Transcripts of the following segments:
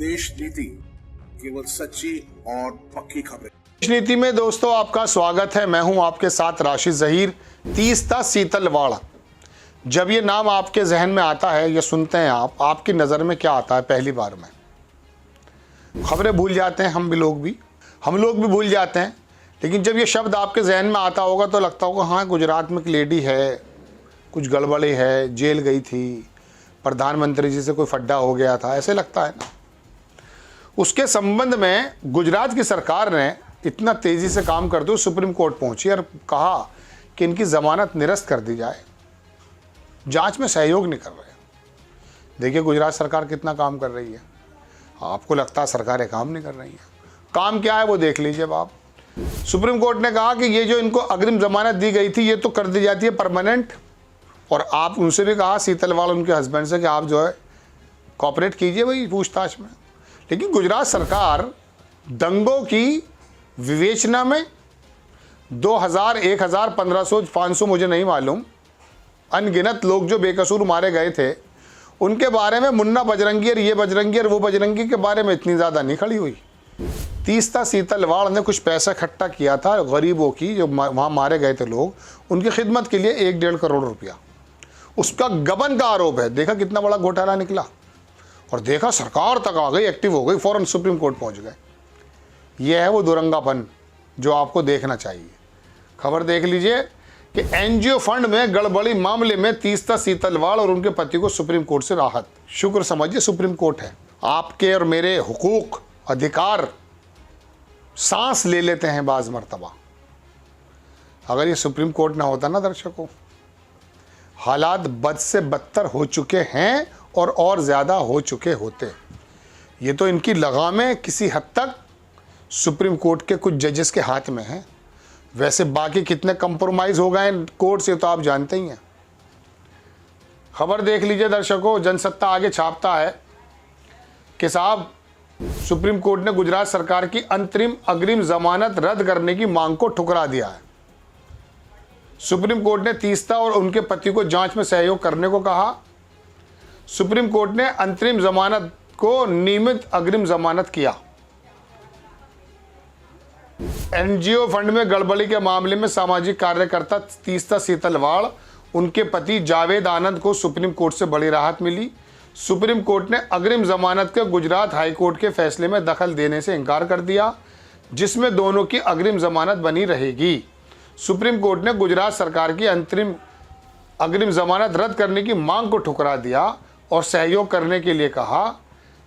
देश नीति केवल सच्ची और पक्की खबरें। देश नीति में दोस्तों आपका स्वागत है। मैं हूं आपके साथ राशिद जहीर। तीस्ता सीतलवाड़, जब ये नाम आपके जहन में आता है या सुनते हैं आप, आपकी नज़र में क्या आता है? पहली बार में खबरें भूल जाते हैं, हम लोग भी भूल जाते हैं। लेकिन जब ये शब्द आपके जहन में आता होगा तो लगता होगा हाँ, गुजरात में एक लेडी है, कुछ गड़बड़ी है, जेल गई थी, प्रधानमंत्री जी से कोई फड्डा हो गया था, ऐसे लगता है ना। उसके संबंध में गुजरात की सरकार ने इतना तेज़ी से काम करते हुए सुप्रीम कोर्ट पहुंची और कहा कि इनकी ज़मानत निरस्त कर दी जाए, जांच में सहयोग नहीं कर रहे। देखिए गुजरात सरकार कितना काम कर रही है। आपको लगता है सरकारें काम नहीं कर रही हैं, काम क्या है वो देख लीजिए आप। सुप्रीम कोर्ट ने कहा कि ये जो इनको अग्रिम ज़मानत दी गई थी ये तो कर दी जाती है परमानेंट, और आप उनसे भी कहा, सीतलवाड़ उनके हस्बैंड से, कि आप जो है कॉपरेट कीजिए भाई पूछताछ में। लेकिन गुजरात सरकार दंगों की विवेचना में 2000, 1000, 1500, 500 मुझे नहीं मालूम, अनगिनत लोग जो बेकसूर मारे गए थे उनके बारे में मुन्ना बजरंगी और ये बजरंगी और वो बजरंगी के बारे में इतनी ज़्यादा नहीं खड़ी हुई। तीस्ता सीतलवाड़ ने कुछ पैसा इकट्ठा किया था गरीबों की, जो वहाँ मारे गए थे लोग, उनकी खिदमत के लिए 1-1.5 करोड़ रुपया। उसका गबन का आरोप है। देखा कितना बड़ा घोटाला निकला, और देखा सरकार तक आ गई, एक्टिव हो गई, फ़ौरन सुप्रीम कोर्ट पहुंच गए। यह है वो दुरंगापन जो आपको देखना चाहिए। खबर देख लीजिए कि एनजीओ फंड में गड़बड़ी मामले में तीस्ता सीतलवाड़ और उनके पति को सुप्रीम कोर्ट से राहत। शुक्र समझिए सुप्रीम कोर्ट है। आपके और मेरे हुकूक, अधिकार सांस ले लेते हैं बाज मर्तबा। अगर ये सुप्रीम कोर्ट ना होता ना दर्शकों, हालात बद से बदतर हो चुके हैं और ज़्यादा हो चुके होते। ये तो इनकी लगामें किसी हद तक सुप्रीम कोर्ट के कुछ जजेस के हाथ में हैं। वैसे बाकी कितने कंप्रोमाइज़ हो गए कोर्ट से तो आप जानते ही हैं। खबर देख लीजिए दर्शकों, जनसत्ता आगे छापता है कि साहब सुप्रीम कोर्ट ने गुजरात सरकार की अग्रिम जमानत रद्द करने की मांग को ठुकरा दिया है। सुप्रीम कोर्ट ने तीस्ता और उनके पति को जांच में सहयोग करने को कहा। सुप्रीम कोर्ट ने अंतरिम जमानत को नियमित अग्रिम जमानत किया। एनजीओ फंड में गड़बड़ी के मामले में सामाजिक कार्यकर्ता तीस्ता सीतलवाड़, उनके पति जावेद आनंद को सुप्रीम कोर्ट से बड़ी राहत मिली। सुप्रीम कोर्ट ने अग्रिम जमानत के गुजरात हाई कोर्ट के फैसले में दखल देने से इनकार कर दिया, जिसमें दोनों की अग्रिम जमानत बनी रहेगी। सुप्रीम कोर्ट ने गुजरात सरकार की अग्रिम जमानत रद्द करने की मांग को ठुकरा दिया और सहयोग करने के लिए कहा।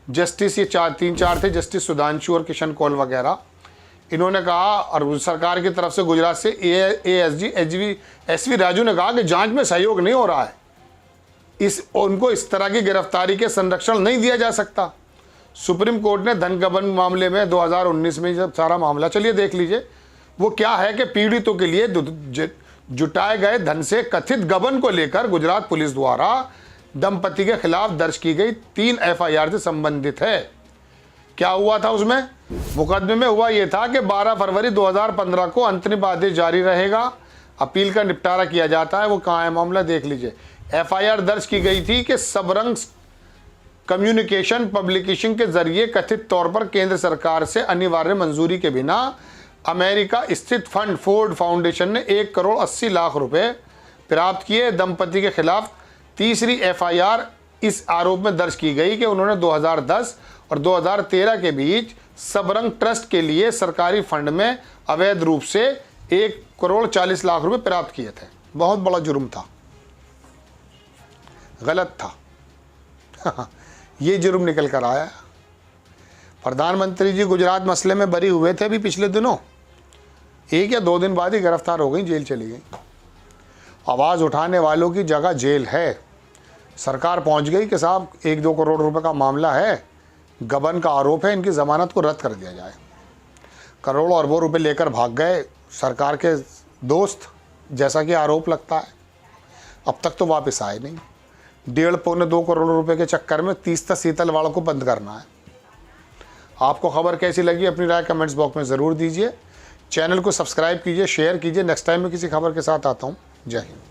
जस्टिस ये 3-4 थे, जस्टिस सुधांशु और किशन कौल वगैरह। इन्होंने कहा, और सरकार की तरफ से गुजरात से एएसजी एसवी राजू ने कहा कि जांच में सहयोग नहीं हो रहा है, उनको इस तरह की गिरफ्तारी के संरक्षण नहीं दिया जा सकता। सुप्रीम कोर्ट ने धन गबन मामले में 2019 में जब सारा मामला, चलिए देख लीजिए वो क्या है कि पीड़ितों के लिए जुटाए गए धन से कथित गबन को लेकर गुजरात पुलिस द्वारा दंपति के खिलाफ दर्ज की गई 3 एफआईआर से संबंधित है। क्या हुआ था उसमें? मुकदमे में हुआ यह था कि 12 फरवरी 2015 को अंतरिम आदेश जारी रहेगा, अपील का निपटारा किया जाता है। वो कहाँ है मामला देख लीजिए। एफआईआर दर्ज की गई थी कि सबरंग कम्युनिकेशन पब्लिकेशन के जरिए कथित तौर पर केंद्र सरकार से अनिवार्य मंजूरी के बिना अमेरिका स्थित फंड फोर्ड फाउंडेशन ने 1 करोड़ 80 लाख रुपए प्राप्त किए। दंपति के खिलाफ तीसरी एफआईआर इस आरोप में दर्ज की गई कि उन्होंने 2010 और 2013 के बीच सबरंग ट्रस्ट के लिए सरकारी फंड में अवैध रूप से 1 करोड़ 40 लाख रुपए प्राप्त किए थे। बहुत बड़ा जुर्म था, गलत था। ये जुर्म निकल कर आया। प्रधानमंत्री जी गुजरात मसले में बरी हुए थे अभी पिछले दिनों, 1 या 2 दिन बाद ही गिरफ्तार हो गई, जेल चली गई। आवाज़ उठाने वालों की जगह जेल है। सरकार पहुंच गई कि साहब 1-2 करोड़ रुपए का मामला है, गबन का आरोप है, इनकी ज़मानत को रद्द कर दिया जाए। करोड़ों अरबों रुपए लेकर भाग गए सरकार के दोस्त, जैसा कि आरोप लगता है। अब तक तो वापस आए नहीं। 1.5-2 करोड़ रुपए के चक्कर में तीस्ता सीतलवाड़ को बंद करना है। आपको खबर कैसी लगी अपनी राय कमेंट्स बॉक्स में ज़रूर दीजिए। चैनल को सब्सक्राइब कीजिए, शेयर कीजिए। नेक्स्ट टाइम मैं किसी खबर के साथ आता हूँ। जय हिंद।